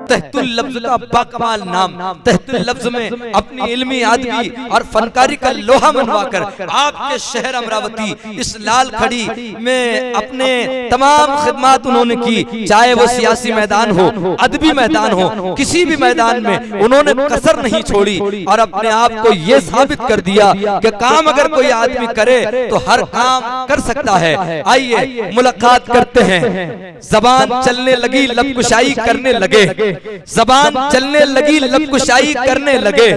तहतुल लफ्ज का बाकमाल नाम, तहतुल लफ्ज में अपनी इल्मी आदमी और फनकारी का लोहा मनवाकर आपके शहर अमरावती इस लाल खड़ी में अपने तमाम खिदमत उन्होंने की, चाहे वो सियासी मैदान हो, अदबी मैदान हो, किसी भी मैदान में उन्होंने कसर नहीं छोड़ी और अपने आप को ये साबित कर दिया कि काम अगर कोई आदमी करे तो हर काम कर सकता है। आइए मुलाकात करते हैं। जबान चलने लगी लबकुशाई करने लगे, जबान चलने लगी लबकुशाई करने लगे,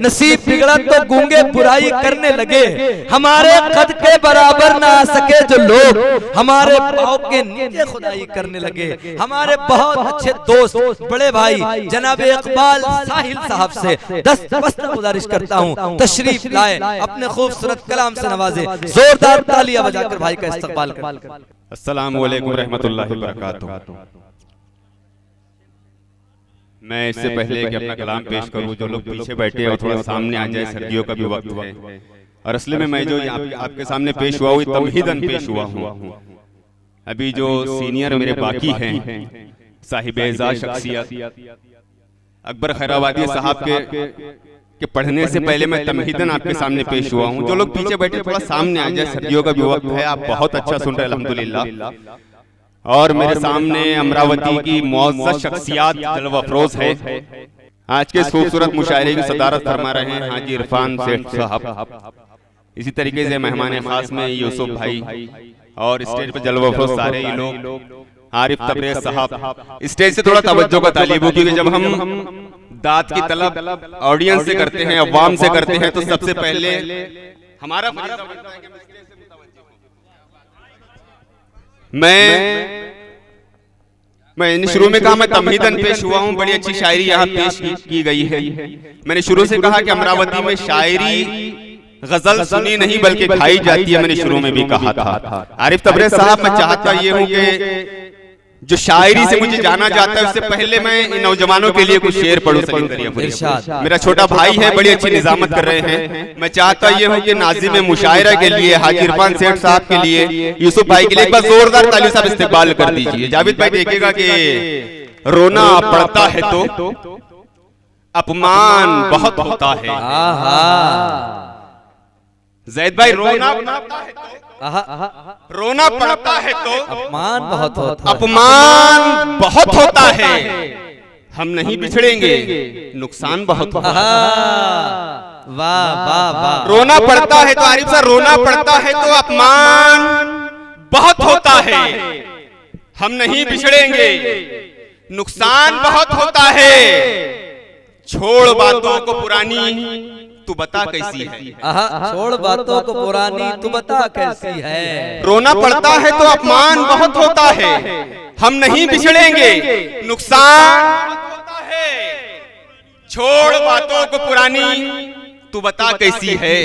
नसीब बिगड़ा तो गूंगे बुराई करने लगे। हमारे कद के बराबर ना आ सके जो लोग, हमारे पाँव के नीचे खुदाई करने लगे। हमारे बहुत अच्छे दोस्त बड़े भाई जनाब इकबाल साहिल साहब से 10 गुजारिश करता हूँ तशरीफ लाए, अपने खूबसूरत कलाम से नवाजे, जोरदार तालियां बजाकर भाई का इस्तकबाल करें। अस्सलामु अलैकुम रहमतुल्लाहि व बरकातुहू। मैं इससे पहले कि अपना कलाम पेश करूं, जो लोग पीछे बैठे और थोड़ा सामने आ जाए, सर्दियों का भी वक्त है और असली में मैं जो आपके सामने पेश हुआ हूँ तमहीदन पेश हुआ हूँ। अभी जो सीनियर मेरे बाकी हैं साहिब-ए-इज़्ज़त शख्सियत अकबर खैराबादी साहब के पढ़ने से पहले मैं तमहीदन आपके सामने पेश हुआ हूँ। जो लोग पीछे बैठे थोड़ा सामने आ जाए, सर्दियों का भी वक्त है, आप बहुत अच्छा सुन रहे हैं अल्हम्दुलिल्लाह। और मेरे सामने अमरावती की मुअज़्ज़ज़ शख्सियत जलवा अफरोज है, आज के खूबसूरत मुशायरे की सदारत फरमा रहे हैं हाजी इरफान सेठ साहब। इसी तरीके से मेहमान खास में यूसुफ भाई और स्टेज पर जलवा अफरोज सारे ये लोग, आरिफ तबरेज साहब। स्टेज से थोड़ा तवज्जो का तालिब हो, क्योंकि जब हम दात की तलब ऑडियंस से करते हैं, अवाम से करते हैं, तो सबसे पहले हमारा मैंने शुरू में कहा मैं तमहीदन पेश हुआ हूँ, बड़ी अच्छी शायरी यहाँ पेश की गई है। मैंने शुरू से कहा कि अमरावती में शायरी गजल सुनी नहीं बल्कि गाई जाती है, मैंने शुरू में भी कहा था। आरिफ तबरेज साहब, मैं चाहता ये हूँ कि जो शायरी से मुझे जाना जाता है उससे पहले मैं इन नौजवानों के लिए कुछ शेर पढ़ूं। मेरा छोटा भाई है, बड़ी अच्छी निजामत कर रहे हैं। मैं चाहता ये हूँ कि नाज़िम मुशायरा के लिए हाजी इरफान सेठ साहब के लिए, यूसुफ भाई के लिए एक बार जोरदार ताली साहब इस्तेमाल कर दीजिए। जावेद भाई देखिएगा कि रोना पड़ता है तो अपमान बहुत होता है। जैद भाई, रोना पड़ता है तो अपमान बहुत होता है, अपमान बहुत होता है। हम नहीं बिछड़ेंगे, नुकसान बहुत होता है। वाह वाह वाह। रोना पड़ता है तो आरिफ साहब, रोना पड़ता है तो अपमान बहुत होता है। हम नहीं बिछड़ेंगे, नुकसान बहुत होता है। छोड़ बातों को पुरानी, तू बता कैसी है। छोड़ बातों को पुरानी, तू बता कैसी है। रोना पड़ता है तो अपमान बहुत होता है। हम नहीं बिछड़ेंगे, नुकसान होता है। छोड़ बातों को पुरानी, तू बता कैसी है।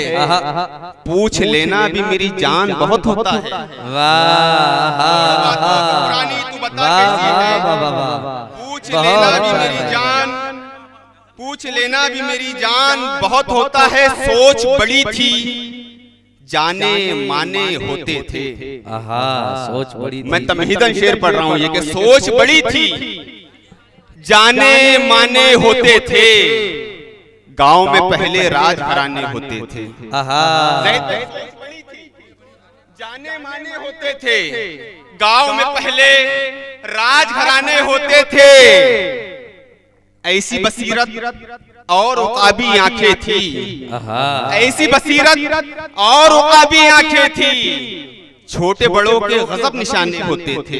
पूछ लेना भी मेरी जान बहुत होता है। पुरानी, तू बता कैसी है। पूछ लेना भी मेरी जान, पूछ लेना भी मेरी जान बहुत होता है। सोच बड़ी थी, जाने माने होते थे। सोच बड़ी थी। मैं तमहीदन शेर पढ़ रहा हूँ ये कि सोच बड़ी थी, जाने माने होते थे। गांव में पहले राज घराने होते थे। जाने माने होते थे, गांव में पहले राज घराने होते थे। ऐसी बसीरत और उकाबी आंखें थी, ऐसी बसीरत और उकाबी आंखें थी। छोटे बड़ों के गजब निशाने होते थे।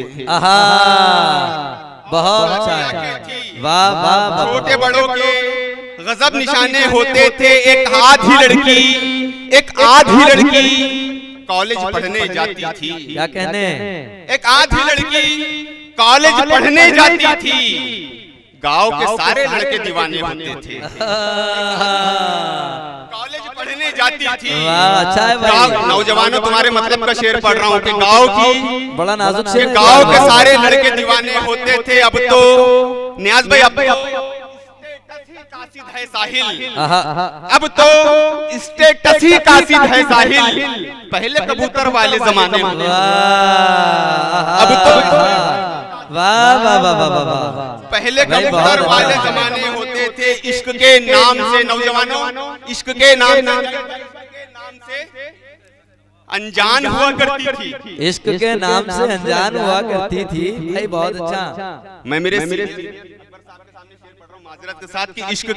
बहुत अच्छा, वाह वाह। छोटे बड़ों के गजब निशाने होते थे। एक आधी लड़की कॉलेज पढ़ने जाती थी। क्या कहने? एक आधी लड़की कॉलेज पढ़ने जाती थी। गांव के सारे लड़के दीवाने होते थे। कॉलेज पढ़ने जाती थी। अच्छा है भाई। नौजवानों, तुम्हारे मतलब का शेर पढ़ रहा हूँ कि गांव की बड़ा नाजुक शेर, गांव के सारे लड़के दीवाने होते थे। अब तो नियाज भाई, अब कासिद है साहिल, अब तो स्टेटस ही कासिद है साहिल। पहले कबूतर वाले जमाने में, अब तो वाह वाह वाह वाह वाह वाह। पहले कबूतर वाले जमाने होते थे इश्क के नाम से, नौजवानों इश्क के नाम से अनजान हुआ करती थी, इश्क के नाम से अनजान हुआ करती थी। भाई बहुत अच्छा। मैं मेरे सामने शेर पढ़ रहा हूं माजरत के साथ कि इश्क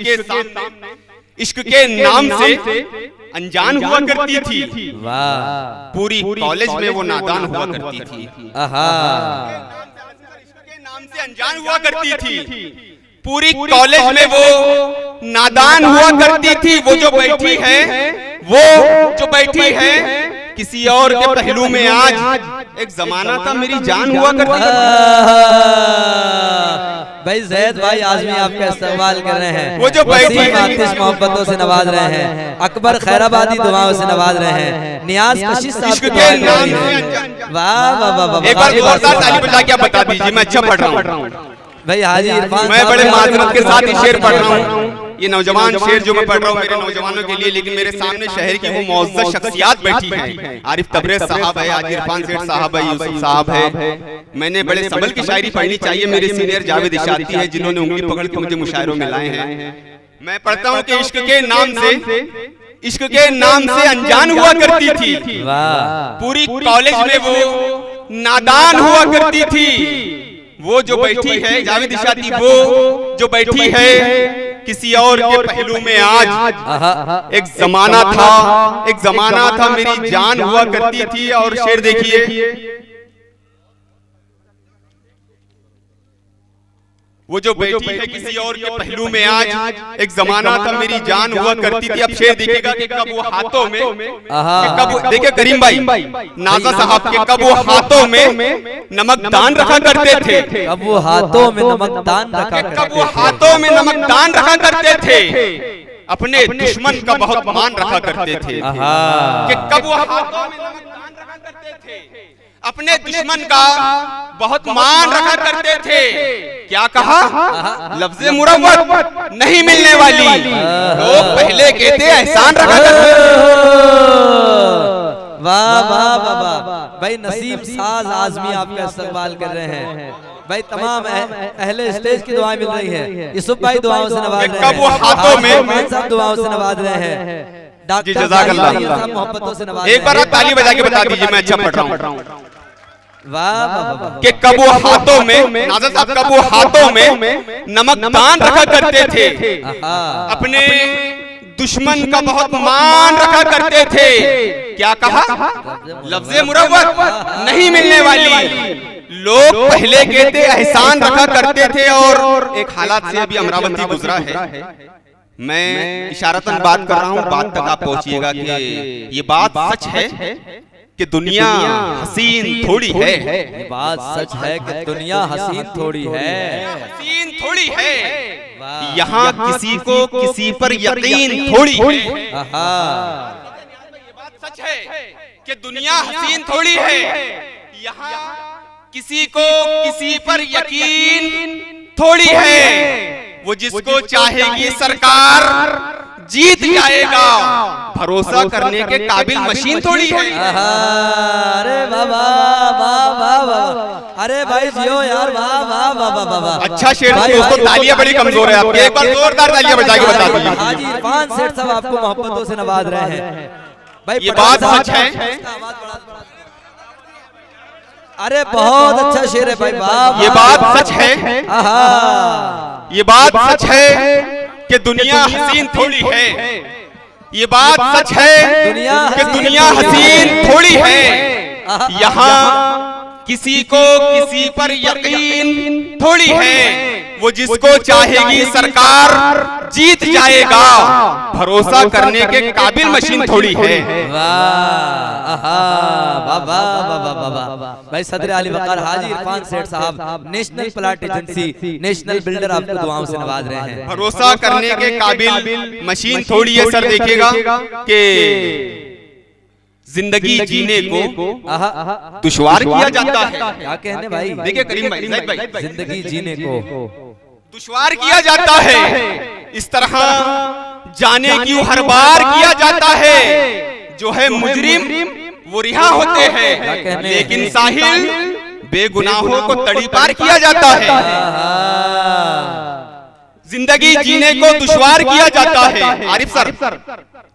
के नाम से अनजान हुआ करती थी। वाह। पूरी कॉलेज में वो नादान हुआ करती थी। आहा। इश्क के नाम से अनजान हुआ करती थी, पूरी कॉलेज में वो नादान हुआ करती थी। वो जो बैठी है किसी और के पहलू में आज, एक जमाना था मेरी जान हुआ करती थी। भाई जैद भाई आजमी आपका इस्तेमाल कर रहे हैं, वो जो बैठी आतिश मोहब्बतों से नवाज रहे हैं, अकबर खैराबादी दुआओं से नवाज रहे हैं, नियाज कशिश साहब इश्क के नाम से। वाह वाह वाह वाह। एक बार जोरदार ताली बजा के बता दीजिए, मैं अच्छा पढ़ रहा हूँ। भाई हाजी इरफान, मैं बड़े माजरत के साथ ही शेर पढ़ रहा हूँ। ये नौजवान शेर जो मैं पढ़ रहा हूँ मेरे नौजवानों के लिए, लेकिन मेरे सामने शहर की वो मौजूद शख्सियात बैठी हैं। आरिफ तबरेज साहब है, आज इरफान सेठ साहब है, यूसुफ साहब है। मैंने बड़े संभल की शायरी पढ़नी चाहिए। मेरे सीनियर जावेद इशाती है जिन्होंने उंगली पकड़ के मुझे मुशायरों में लाए हैं। मैं पढ़ता हूँ कि इश्क के नाम से अनजान हुआ करती थी, पूरी कॉलेज में वो नादान हुआ करती थी। वो जो बैठी है जावेद इशाती, वो जो बैठी है किसी और के पहलू में आज, एक जमाना था मेरी जान हुआ करती थी। और शेर देखिए, वो जो बैठी है किसी और के पहलू में आज, एक जमाना था मेरी जान हुआ करती थी। अब शेर देखिएगा कि कब वो हाथों में, देखिए करीम भाई नाजा साहब के, कब वो हाथों में नमकदान रखा करते थे, कब वो हाथों में नमकदान रखा करते थे, अपने दुश्मन का बहुत मान रखा करते थे। कि कब वो हाथों में नमकदान रखा करते थे, अपने दुश्मन का बहुत मान रखा करते थे। क्या कहा? लफ्ज़े मुरव्वत नहीं मिलने वाली, लोग पहले कहते एहसान रखा करते थे। वाह वाह वाह। भाई नसीम साज आजमी आपका इस्तेमाल कर रहे हैं। भाई तमाम अहले स्टेज की दुआएं मिल रही है। यूसुफ भाई दुआओं से नवाज रहे हैं, कब वो हाथों में साहब दुआओं से नवाज रहे हैं, डॉक्टर साहब मोहब्बतों से नवाज। एक बार आप ताली बजा के बता दीजिए, मैं अच्छा पढ़ रहा हूँ। वाह। कि कब वो हाथों में, नाज़र साहब कब वो हाथों में नमकदान रखा करते थे, अपने दुश्मन का बहुत मान रखा करते थे। क्या कहा? लफ्ज़े मुरव्वत नहीं मिलने वाली, लोग पहले कहते एहसान रखा करते थे। और एक हालात से अभी अमरावती गुजरा है, मैं इशारतन बात कर रहा हूँ, बात तक आप पहुंचिएगा कि ये बात सच है कि दुनिया हसीन थोड़ी है। ये बात सच है कि दुनिया हसीन थोड़ी है, यहाँ किसी को किसी पर यकीन थोड़ी है। ये बात सच है कि दुनिया हसीन थोड़ी है, यहाँ किसी को किसी पर यकीन थोड़ी है। वो जिसको चाहेगी सरकार जीत जाएगा, भरोसा करने के काबिल मशीन थोड़ी है। अरे बाबा वाह वाह वाह। अरे भाई जियो यार, वाह वाह वाह वाह। अच्छा शेर दोस्तों, तालियां बड़ी कमजोर है आपकी, एक बार जोरदार तालियां बजा के बता दीजिए। हाजी इरफान सेठ साहब आपको मोहब्बतों से नवाज रहे हैं। भाई ये बात सच है। अरे बहुत अच्छा शेर है भाई, वाह। ये बात सच है, ये बात सच है कि दुनिया हसीन थोड़ी है। ये बात सच है कि दुनिया हसीन थोड़ी है, यहाँ किसी को किसी पर यकीन थोड़ी है। वो जिसको चाहेगी सरकार जीत जाएगा, भरोसा करने के काबिल मशीन थोड़ी है। भाई सदर आली वकार हाजी इरफान सेठ साहब, national plot agency, national builder आपको दुआओं से नवाज रहे हैं। भरोसा करने के काबिल मशीन थोड़ी है। सर देखिएगा कि जिंदगी जीने को दुश्वार किया जाता है। क्या कहने भाई? देखिए करीम भाई, ज़ैद भाई, जिंदगी जीने को दुश्वार किया जाता है, इस तरह जाने की हर बार किया जाता है। जो है मुजरिम वो रिहा होते हैं, लेकिन साहिल बेगुनाहों को तड़ीपार किया जाता है, जिंदगी जीने को दुश्वार किया जाता है। आरिफ सर,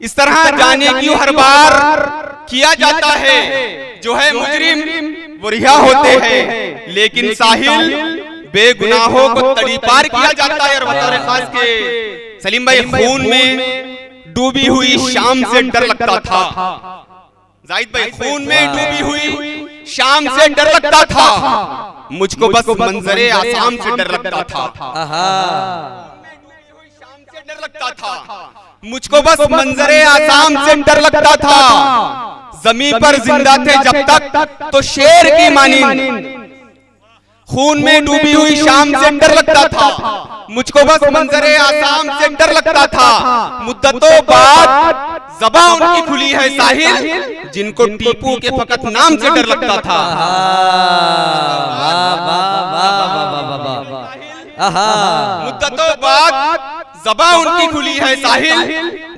इस तरह जाने की हर बार किया जाता है, जो है मुजरिम वो रिहा होते हैं, लेकिन साहिल बेगुनाहों को तड़ीपार किया जाता है। और बतौर खास के सलीम भाई, खून में डूबी हुई शाम से डर लगता था। जाहिद भाई, खून में डूबी हुई शाम से डर लगता था, मुझको बस मंजरे आसाम से डर लगता था। शाम से डर लगता था, मुझको बस मंजरे आसाम से डर लगता था। जमीन पर जिंदा थे जब तक तो शेर की मानिंद, खून में डूबी हुई शाम से डर लगता था, मुझको बस मंजरे आसाम से डर लगता था। मुद्दतों बाद ज़बान उनकी खुली है साहिल, जिनको टीपू के फकत नाम से डर लगता था। मुद्दतों बाद ज़बान उनकी खुली है साहिल,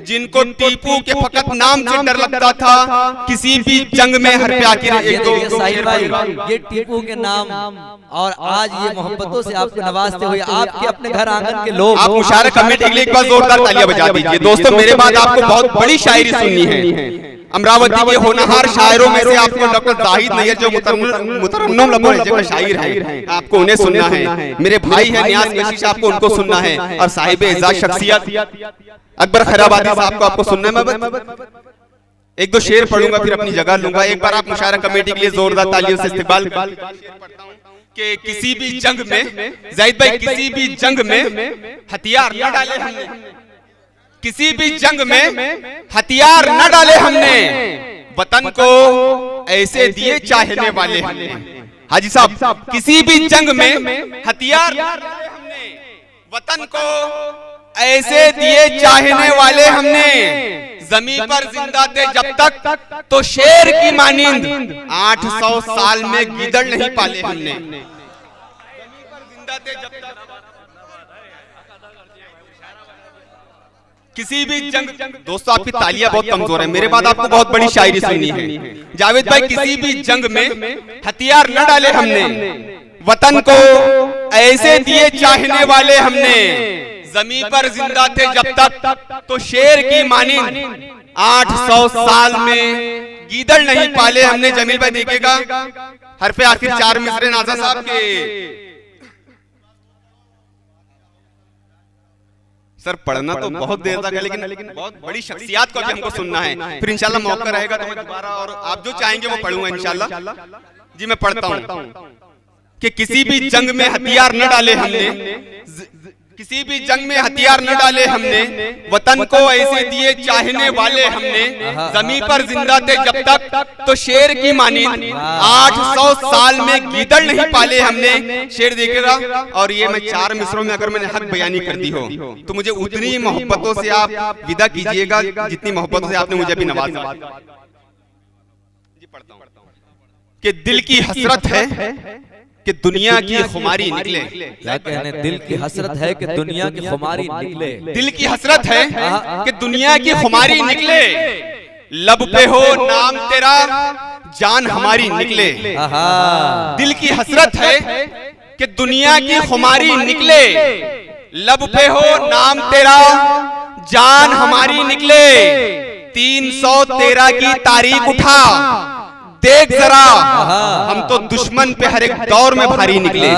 जिनको टीपू के फकत नाम से डर लगता था। किसी भी जंग में हर प्यार एक दो साहिल भाई, ये टीपू के नाम और आज ये मोहब्बतों से आपको नवाजते हुए आपके अपने घर आंगन के लोग, आप मुशारक कमेटी के लिए एक बार जोरदार तालियां बजा दीजिए। दोस्तों, मेरे बाद आपको बहुत बड़ी शायरी सुननी है। अमरावती के होनहार शायरों में से आपको डॉक्टर जाहिद नैयर, जो मुतरन्नम लबों के शायर हैं, आपको उन्हें सुनना है। मेरे भाई हैं नियाज कशिश, आपको उनको सुनना है। और साहिब इज़्ज़त शख्सियत अकबर खैराबादी साहब को आपको सुनना है। मैं एक दो शेर पढ़ूंगा, फिर अपनी जगह लूंगा। एक बार आप मुशारक कमेटी के लिए जोरदार तालियों से इस्तकबाल कि किसी भी जंग में, जाहिद भाई, किसी भी जंग में हथियार न डाले हमने, किसी भी जंग में हथियार न डाले हमने, वतन को ऐसे दिए चाहने वाले हमने। हाजी साहब, किसी भी जंग में हथियार न डाले हमने, वतन को ऐसे दिए चाहने वाले हमने। जमीन पर जिंदा थे जब तक तो शेर की मानिंद, 800 साल में गिदड़ नहीं पाले हमने। जमीन पर जिंदा थे जब तक किसी भी जंग। दोस्तों, आपकी तालियां बहुत कमजोर है। मेरे बाद आपको बहुत बड़ी शायरी सुननी है। जावेद भाई, किसी भी जंग में हथियार न डाले हमने, वतन को ऐसे दिए चाहने वाले हमने। जमीन पर जिंदा थे जब तक तो शेर की मानिंद, 800 साल में गीदड़ नहीं पाले हमने। जमील भाई देखिएगा, हरफे आखिर 4 मिसरे नाज़ा साहब के। सर, पढ़ना तो बहुत देर तक है, लेकिन बहुत बड़ी शख्सियत को अभी हमको सुनना है। फिर इंशाल्लाह मौका रहेगा तो मैं दोबारा, और आप जो चाहेंगे वो पढ़ूंगा इंशाल्लाह। जी, मैं पढ़ता हूँ कि किसी भी जंग में हथियार न डाले हमने, किसी भी जंग में हथियार न डाले हमने, वतन को ऐसे दिए चाहने वाले हमने। जमीन पर जिंदा थे जब तक तो शेर की मानिंद, 800 साल में गीदड़ नहीं पाले हमने। शेर देखेगा, और ये मैं 4 मिसरों में अगर मैंने हक बयानी कर दी हो तो मुझे उतनी मोहब्बतों से आप विदा कीजिएगा जितनी मोहब्बतों से आपने मुझे अभी नवाजा। पढ़ता हूं कि दिल की हसरत है कि दुनिया की खुमारी निकले। क्या कहने, दिल की हसरत है कि दुनिया की खुमारी निकले। दिल की हसरत है कि दुनिया की खुमारी निकले, लब पे हो नाम तेरा जान हमारी निकले। दिल की हसरत है कि दुनिया की खुमारी निकले, लब पे हो नाम तेरा जान हमारी निकले। 313 की तारीख उठा देख जरा, हम तो दुश्मन पे हर एक दौर में भारी निकले।